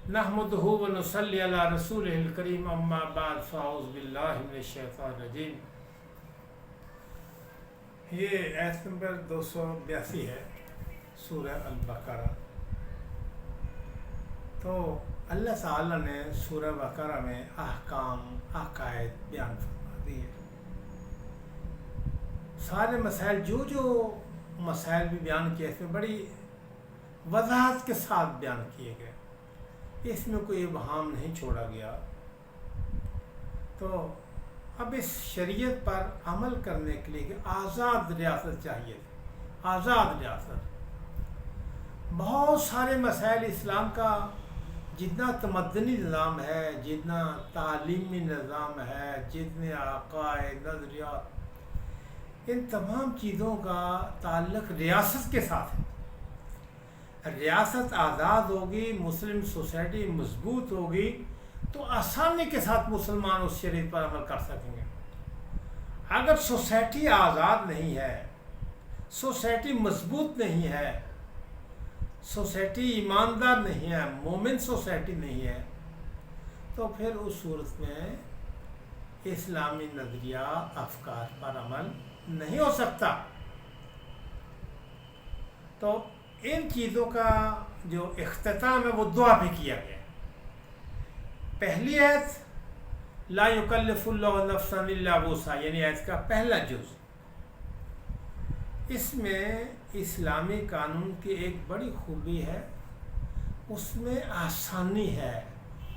نحمدہ و نصلی علی رسولہ الکریم اما بعد فاعوذ باللہ من الشیطان الرجیم۔ یہ آیت نمبر 282 ہے سورہ البقرہ۔ تو اللہ تعالیٰ نے سورہ بقرہ میں احکام عقائد بیان فرما دیے۔ سارے مسائل جو مسائل بھی بیان کیے اس میں بڑی وضاحت کے ساتھ بیان کیے گئے، اس میں کوئی ابہام نہیں چھوڑا گیا۔ تو اب اس شریعت پر عمل کرنے کے لیے کہ آزاد ریاست چاہیے تھی، آزاد ریاست۔ بہت سارے مسائل اسلام کا جتنا تمدنی نظام ہے، جتنا تعلیمی نظام ہے، جتنے عقائد نظریات، ان تمام چیزوں کا تعلق ریاست کے ساتھ ہے۔ ریاست آزاد ہوگی، مسلم سوسائٹی مضبوط ہوگی تو آسانی کے ساتھ مسلمان اس شریعت پر عمل کر سکیں گے۔ اگر سوسائٹی آزاد نہیں ہے، سوسائٹی مضبوط نہیں ہے، سوسائٹی ایماندار نہیں ہے، مومن سوسائٹی نہیں ہے، تو پھر اس صورت میں اسلامی نظریہ افکار پر عمل نہیں ہو سکتا۔ تو ان چیزوں کا جو اختتام ہے وہ دعا پہ کیا گیا۔ پہلی آیت لا یکلف اللہ نفسا الا وسعہا، یعنی آیت کا پہلا جز، اس میں اسلامی قانون کی ایک بڑی خوبی ہے، اس میں آسانی ہے،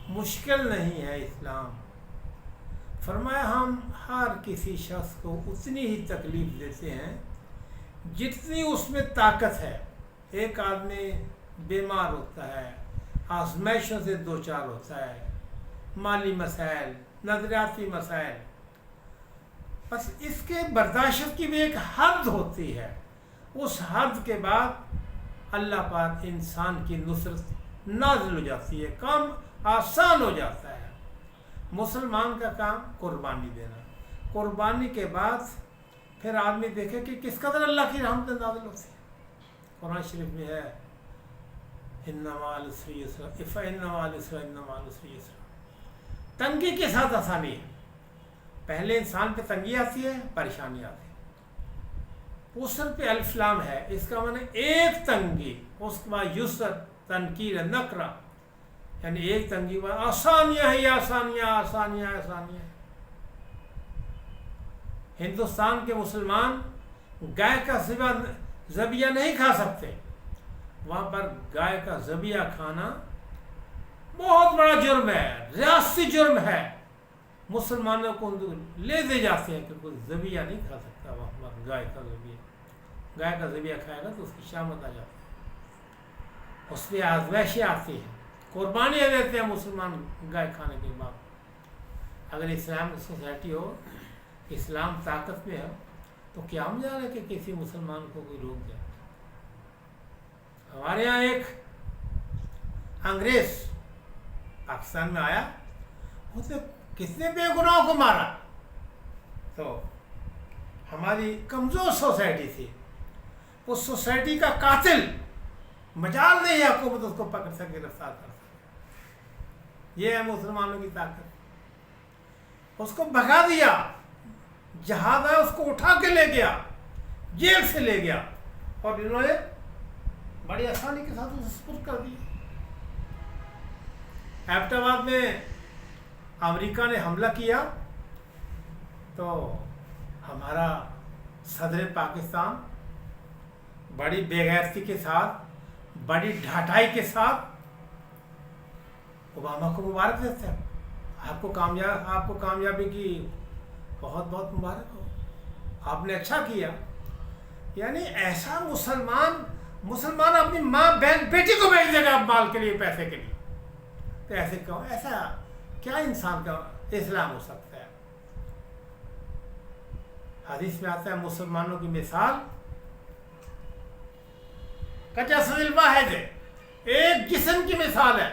مشکل نہیں ہے۔ اسلام فرمایا ہم ہر کسی شخص کو اتنی ہی تکلیف دیتے ہیں جتنی اس میں طاقت ہے۔ ایک آدمی بیمار ہوتا ہے، آزمائشوں سے دوچار ہوتا ہے، مالی مسائل، نظریاتی مسائل، بس اس کے برداشت کی بھی ایک حد ہوتی ہے۔ اس حد کے بعد اللہ پاک انسان کی نصرت نازل ہو جاتی ہے، کام آسان ہو جاتا ہے۔ مسلمان کا کام قربانی دینا، قربانی کے بعد پھر آدمی دیکھے کہ کس قدر اللہ کی رحمت نازل ہوتی ہے۔ قرآن شریف میں ہے ان مع العسر یسرا، فإن مع العسر ان مع العسر یسرا۔ تنگی کے ساتھ آسانی ہے۔ پہلے انسان پہ تنگی آتی ہے، پریشانی آتی ہے۔ اسر پہ الف لام ہے، اس کا معنی ایک تنگی، اس کے بعد یسر تنکیر نکرہ، یعنی ایک تنگی بعد آسانیاں ہی آسانیاں آسانیاں آسانیاں۔ ہندوستان کے مسلمان گائے کا ذبیحہ نہیں کھا سکتے، وہاں پر گائے کا ذبیحہ کھانا بہت بڑا جرم ہے، ریاستی جرم ہے۔ مسلمانوں کو لے دے جاتے ہیں کہ کوئی ذبیحہ نہیں کھا سکتا وہاں پر گائے کا ذبیحہ۔ گائے کا ذبیحہ کھائے گا تو اس کی شامت آ جاتی ہے، اس پہ آزمائشیں آتی ہیں، قربانیاں دیتے ہیں مسلمان گائے کھانے کے بعد۔ اگر اسلام کی سوسائٹی ہو، اسلام طاقت میں ہو، تو کیا ہم جا رہے کہ کسی مسلمان کو کوئی روک جائے؟ ہمارے یہاں ایک انگریز پاکستان میں آیا، اس نے کتنے بے گناہوں کو مارا۔ تو ہماری کمزور سوسائٹی تھی، اس سوسائٹی کا قاتل مجال نہیں ہے حکومت اس کو پکڑ سکے، گرفتار کر سکے۔ یہ ہے مسلمانوں کی طاقت۔ اس کو بھگا دیا، جہاز آیا اس کو اٹھا کے لے گیا، جیل سے لے گیا، اور انہوں نے بڑی آسانی کے ساتھ اسے سپرد کر دیا۔ ایبٹ آباد میں امریکہ نے حملہ کیا تو ہمارا صدر پاکستان بڑی بے غیرتی کے ساتھ، بڑی ڈھٹائی کے ساتھ اوباما کو مبارک دیتے ہیں، آپ کو کامیابی کی بہت بہت مبارک ہو، آپ نے اچھا کیا۔ یعنی ایسا مسلمان اپنی ماں بہن بیٹی کو بھیج دے گا مال کے لیے، پیسے کے لیے، تو ایسے کہو، ایسا کیا انسان کا اسلام ہو سکتا ہے؟ حدیث میں آتا ہے مسلمانوں کی مثال کجسد الواحد ہے، ایک جسم کی مثال ہے،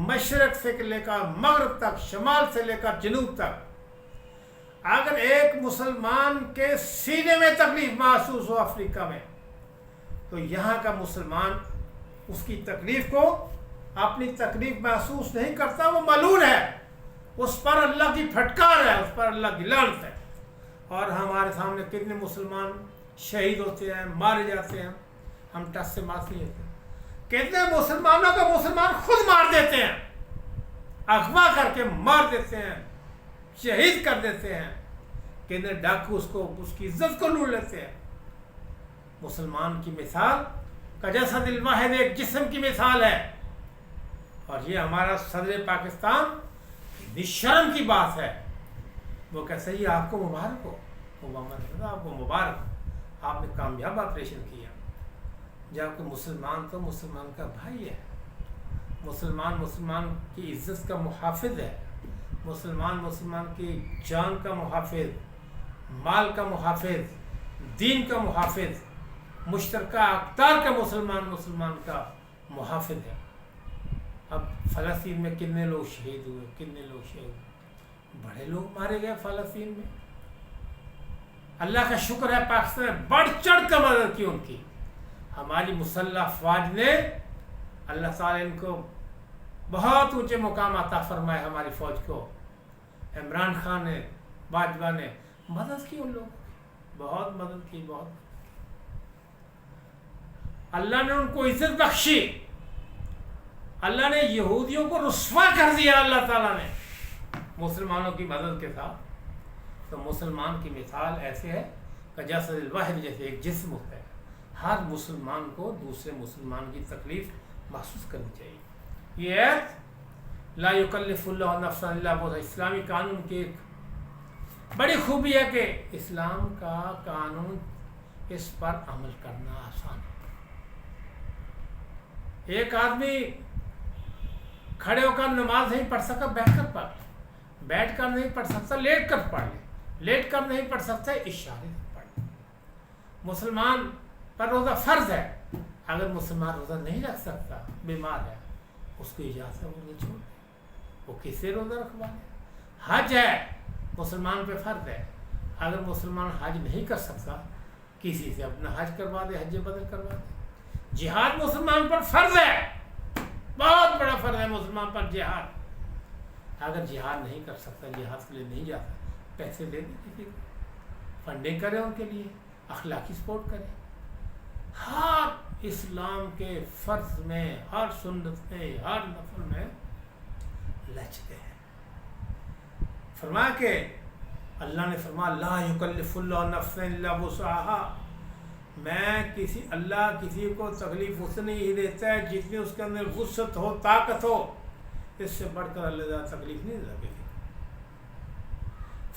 مشرق سے لے کر مغرب تک، شمال سے لے کر جنوب تک۔ اگر ایک مسلمان کے سینے میں تکلیف محسوس ہو افریقہ میں، تو یہاں کا مسلمان اس کی تکلیف کو اپنی تکلیف محسوس نہیں کرتا وہ ملعون ہے، اس پر اللہ کی پھٹکار ہے، اس پر اللہ کی لعنت ہے۔ اور ہمارے سامنے کتنے مسلمان شہید ہوتے ہیں، مارے جاتے ہیں، ہم ٹس سے مات نہیں ہوتے۔ کتنے مسلمانوں کو مسلمان خود مار دیتے ہیں، اغوا کر کے مار دیتے ہیں، شہید کر دیتے ہیں، کتنے ڈاکو اس کی عزت کو لوٹ لیتے ہیں۔ مسلمان کی مثال کجسد الواحد، ایک جسم کی مثال ہے۔ اور یہ ہمارا صدر پاکستان شرم کی بات ہے، وہ کہتے ہیں آپ کو مبارک ہو، آپ کو مبارک ہو، آپ نے کامیاب آپریشن کیا۔ جبکہ مسلمان تو مسلمان کا بھائی ہے، مسلمان کی عزت کا محافظ ہے، مسلمان کی جان کا محافظ، مال کا محافظ، دین کا محافظ، مشترکہ اقدار کا مسلمان کا محافظ ہے۔ اب فلسطین میں کتنے لوگ شہید ہوئے، بڑے لوگ مارے گئے فلسطین میں۔ اللہ کا شکر ہے پاکستان نے بڑھ چڑھ کر مدد کی ان کی، ہماری مسلح افواج نے، اللہ تعالیٰ ان کو بہت اونچے مقام عطا فرمائے، ہماری فوج کو۔ عمران خان نے، باجوہ نے مدد کی ان لوگوں کی، بہت مدد کی، اللہ نے ان کو عزت بخشی۔ اللہ نے یہودیوں کو رسوا کر دیا اللہ تعالیٰ نے مسلمانوں کی مدد کے ساتھ۔ تو مسلمان کی مثال ایسے ہے کہ جیسے الواحد، جیسے ایک جسم ہوتا ہے، ہر مسلمان کو دوسرے مسلمان کی تکلیف محسوس کرنی چاہیے۔ یہ ایت لا یکلف اللہ نفسا الا وسعہا، اسلامی قانون کی ایک بڑی خوبی ہے کہ اسلام کا قانون اس پر عمل کرنا آسان ہے۔ ایک آدمی کھڑے ہو کر نماز نہیں پڑھ سکتا، بیٹھ کر پڑھ لے، بیٹھ کر نہیں پڑھ سکتا لیٹ کر پڑھ لے، لیٹ کر نہیں پڑھ سکتا اشارے سے پڑھ لے۔ مسلمان پر روزہ فرض ہے، اگر مسلمان روزہ نہیں رکھ سکتا، بیمار ہے، اس کو اجازت ہے روزہ چھوڑ دے، وہ کس سے روزہ رکھوا لے۔ حج ہے، مسلمان پہ فرض ہے، اگر مسلمان حج نہیں کر سکتا، کسی سے اپنا حج کروا دے، حج بدل کروا دے۔ جہاد مسلمان پر فرض ہے، بہت بڑا فرض ہے مسلمان پر جہاد۔ اگر جہاد نہیں کر سکتا، جہاد کے لیے نہیں جاتا، پیسے دے دیں کسی کو، فنڈنگ کرے ان کے لیے، اخلاقی سپورٹ کرے۔ ہر اسلام کے فرض میں، ہر سنت میں، ہر نفل میں لچکتے ہیں۔ فرمایا کہ اللہ نے فرمایا لا یکلف اللہ نفسا الا وسعہا، اللہ کسی کو تکلیف اتنی ہی دیتا ہے جتنی اس کے اندر وسعت ہو، طاقت ہو، اس سے بڑھ کر اللہ تعالیٰ تکلیف نہیں دے گی۔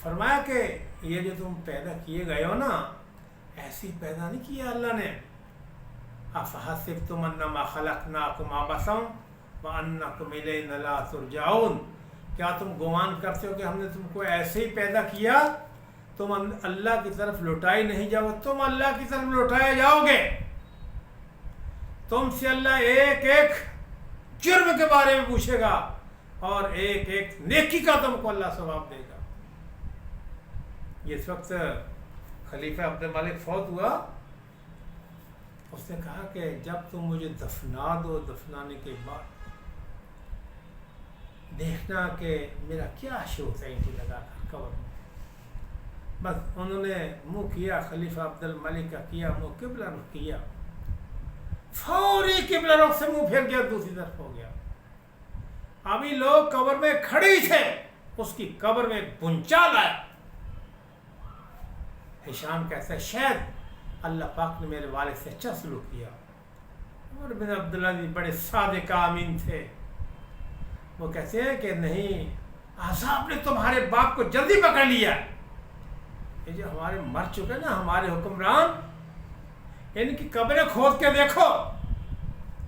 فرمایا کہ یہ جو تم پیدا کیے گئے ہو نا، ایسی پیدا نہیں کیا اللہ نے۔ افحسبتم انما خلقناکم عبثا وانکم الینا لا ترجعون، کیا تم گمان کرتے ہو کہ ہم نے تم کو ایسے ہی پیدا کیا، تم اللہ کی طرف لوٹائے نہیں جاؤ؟ تم اللہ کی طرف لوٹائے جاؤ گے۔ تم سے اللہ ایک ایک جرم کے بارے میں پوچھے گا اور ایک ایک نیکی کا تم کو اللہ ثواب دے گا۔ اس وقت خلیفہ عبد الملک فوت ہوا، اس نے کہا کہ جب تم مجھے دفنا دو، دفنانے کے بعد دیکھنا کہ میرا کیا شوق ہے اینٹیں لگا کر قبر میں۔ بس انہوں نے منہ کیا، خلیفہ عبد الملک کا کیا، منہ قبلہ رخ کیا، فوری قبلہ رخ سے منہ پھیر گیا، دوسری طرف ہو گیا۔ ابھی لوگ قبر میں کھڑے ہی تھے، اس کی قبر میں ایک بنچال آیا۔ ہشام کہتا ہے شاید اللہ پاک نے میرے والد سے اچھا سلوک کیا۔ عمر بن عبداللہ بھی بڑے صادق آمین تھے، وہ کہتے ہیں کہ نہیں، عذاب نے تمہارے باپ کو جلدی پکڑ لیا۔ یہ جو ہمارے مر چکے نا ہمارے حکمران، ان کی قبریں کھود کے دیکھو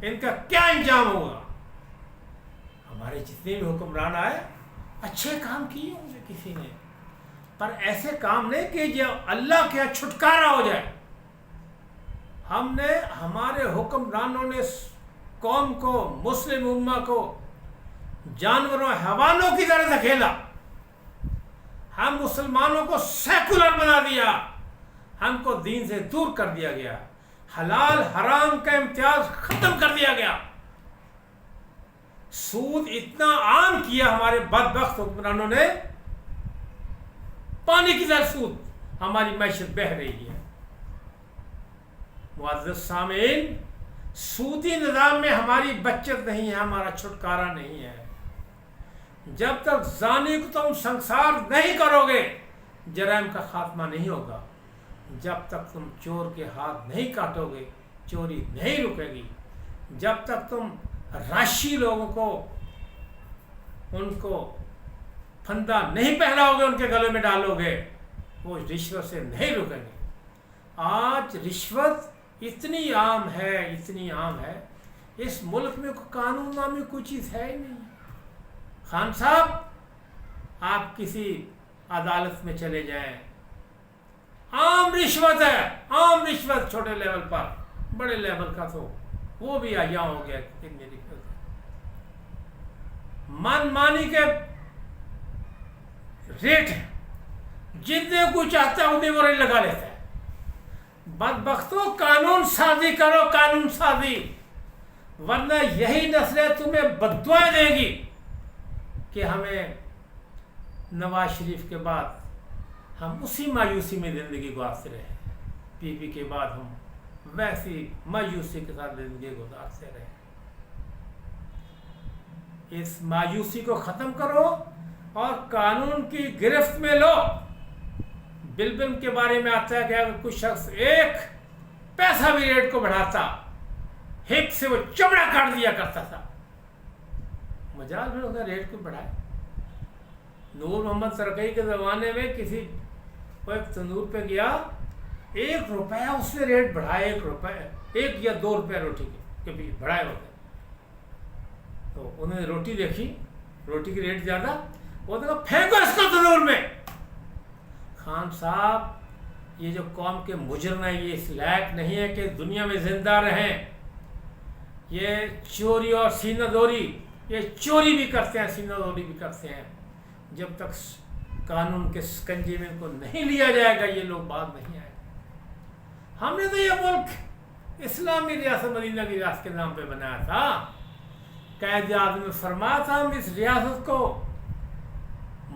ان کا کیا انجام ہوگا۔ ہمارے جتنے بھی حکمران آئے اچھے کام کیے ہوں گے کسی نے، پر ایسے کام نہیں کہ جو اللہ کے چھٹکارا ہو جائے۔ ہم نے، ہمارے حکمرانوں نے قوم کو، مسلم امہ کو جانوروں حیوانوں کی طرح سے کھیلا۔ ہم مسلمانوں کو سیکولر بنا دیا، ہم کو دین سے دور کر دیا گیا، حلال حرام کا امتیاز ختم کر دیا گیا۔ سود اتنا عام کیا ہمارے بدبخت حکمرانوں نے، پانی کی طرح سود، ہماری معیشت بہہ رہی ہے۔ معزز سامعین، سودی نظام میں ہماری بچت نہیں ہے، ہمارا چھٹکارا نہیں ہے۔ جب تک زانی کو تم سنسار نہیں کرو گے، جرائم کا خاتمہ نہیں ہوگا۔ جب تک تم چور کے ہاتھ نہیں کاٹو گے، چوری نہیں رکے گی۔ جب تک تم راشی لوگوں کو ان کو پھندا نہیں پہناؤ گے، ان کے گلوں میں ڈالو گے، وہ رشوت سے نہیں رکیں گے۔ آج رشوت اتنی عام ہے، اتنی عام ہے، اس ملک میں قانون نامی کوئی چیز ہے ہی نہیں۔ خان صاحب، آپ کسی عدالت میں چلے جائیں، عام رشوت ہے، عام رشوت، چھوٹے لیول پر، بڑے لیول کا تو وہ بھی آیا ہو گیا کہ میری من مانی کے ریٹ ہیں، جتنے کو چاہتا ہے اتنے وہ ریٹ لگا لیتا ہے۔ بدبختوں، قانون سازی کرو، قانون سازی، ورنہ یہی نسلیں تمہیں بددعائیں دے گی کہ ہمیں نواز شریف کے بعد ہم اسی مایوسی میں زندگی گزارتے رہے، پی پی کے بعد ہم ویسی مایوسی کے ساتھ زندگی گزارتے رہے۔ اس مایوسی کو ختم کرو اور قانون کی گرفت میں لو۔ بلبل کے بارے میں آتا ہے کہ اگر کوئی شخص ایک پیسہ بھی ریٹ کو بڑھاتا، ہپ سے وہ چمڑا کاٹ دیا کرتا تھا۔ مجال بھی ہوگا ریٹ کو بڑھائے۔ نور محمد ترکی کے زمانے میں کسی وہ ایک تندور پہ گیا، 1 روپیہ اس نے ریٹ بڑھائے، 1 روپیہ، 1 یا 2 روپیہ روٹی کے بھی بڑھائے ہوتے۔ تو انہوں نے روٹی دیکھی، روٹی کی ریٹ زیادہ، وہ نے کہا پھینکو اس کو تندور میں۔ خان صاحب، یہ جو قوم کے مجرم ہیں، یہ اس لائق نہیں ہے کہ دنیا میں زندہ رہیں۔ یہ چوری اور سینہ دوری، یہ چوری بھی کرتے ہیں، سینہ دوری بھی کرتے ہیں۔ جب تک قانون کے سکنجے میں ان کو نہیں لیا جائے گا، یہ لوگ بعد نہیں آئے گا۔ ہم نے تو یہ ملک اسلامی ریاست مدینہ کی ریاست کے نام پہ بنایا تھا۔ قائد اعظم نے فرمایا تھا ہم اس ریاست کو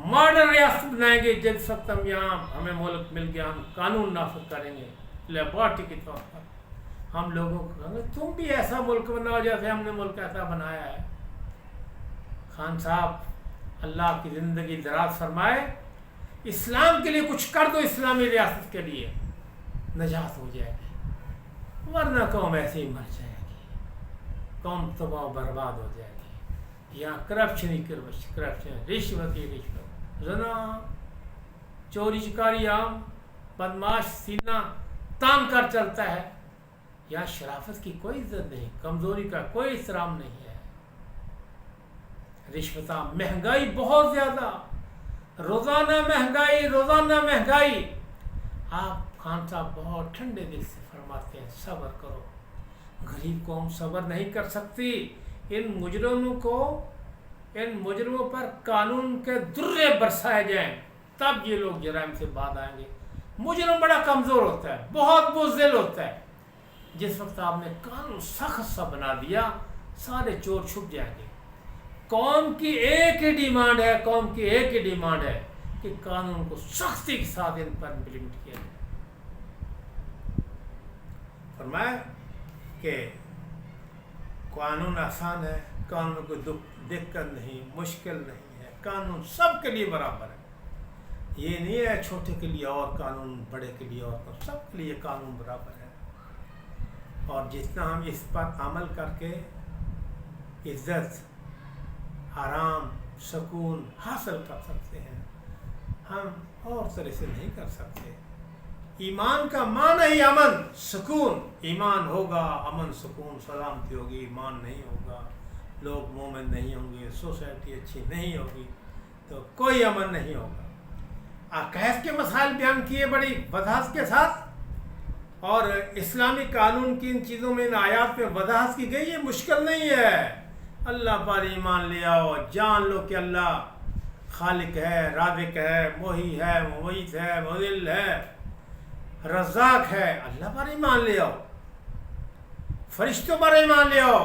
ماڈرن ریاست بنائیں گے، جس وقت ہم یہاں ہمیں ملک مل گیا، ہم قانون نافذ کریں گے لیبارٹری کے طور پر۔ ہم لوگوں کو کہیں گے تم بھی ایسا ملک بناؤ جیسے ہم نے ملک ایسا بنایا ہے۔ خان صاحب، اللہ کی زندگی دراز فرمائے، اسلام کے لیے کچھ کر دو، اسلامی ریاست کے لیے نجات ہو جائے گی، ورنہ قوم ایسے ہی مر جائے گی، قوم تباہ و برباد ہو جائے گی۔ یہاں کرپشن ہی کرپشن، رشوت ہی رشوت، زنا، چوری چکاری عام، بدماش سینہ تان کر چلتا ہے۔ یہاں شرافت کی کوئی عزت نہیں، کمزوری کا کوئی احترام نہیں ہے۔ رشوتاں، مہنگائی بہت زیادہ، روزانہ مہنگائی، روزانہ مہنگائی۔ آپ خان صاحب بہت ٹھنڈے دل سے فرماتے ہیں صبر کرو، غریب قوم صبر نہیں کر سکتی۔ ان مجرموں پر قانون کے درے برسائے جائیں، تب یہ لوگ جرائم سے بعد آئیں گے۔ مجرم بڑا کمزور ہوتا ہے، بہت بزدل ہوتا ہے۔ جس وقت آپ نے قانون سخت سا بنا دیا، سارے چور چھپ جائیں گے۔ قوم کی ایک ہی ڈیمانڈ ہے، قوم کی ایک ہی ڈیمانڈ ہے کہ قانون کو سختی کے ساتھ ان پر امپلیمنٹ کیا جائے۔ فرمایا کہ قانون آسان ہے، قانون میں کوئی دقت نہیں، مشکل نہیں ہے، قانون سب کے لیے برابر ہے۔ یہ نہیں ہے چھوٹے کے لیے اور قانون، بڑے کے لیے اور، سب کے لیے قانون برابر ہے۔ اور جتنا ہم اس پر عمل کر کے عزت، آرام، سکون حاصل کر سکتے ہیں، ہم اور طرح سے نہیں کر سکتے۔ ایمان کا معنی ہی امن، سکون۔ ایمان ہوگا، امن، سکون، سلامتی ہوگی۔ ایمان نہیں ہوگا، لوگ مومن نہیں ہوں گے، سوسائٹی اچھی نہیں ہوگی، تو کوئی امن نہیں ہوگا۔ عقائد کے مسائل بیان کیے بڑی وضاحت کے ساتھ، اور اسلامی قانون کی ان چیزوں میں، ان آیات میں وضاحت کی گئی۔ یہ مشکل نہیں ہے، اللہ پر ایمان لے آؤ، جان لو کہ اللہ خالق ہے، رازق ہے، محیی ہے، ممیت ہے، مذل ہے، رزاق ہے۔ اللہ پر ایمان لے آؤ، فرشتوں پر ایمان لے آؤ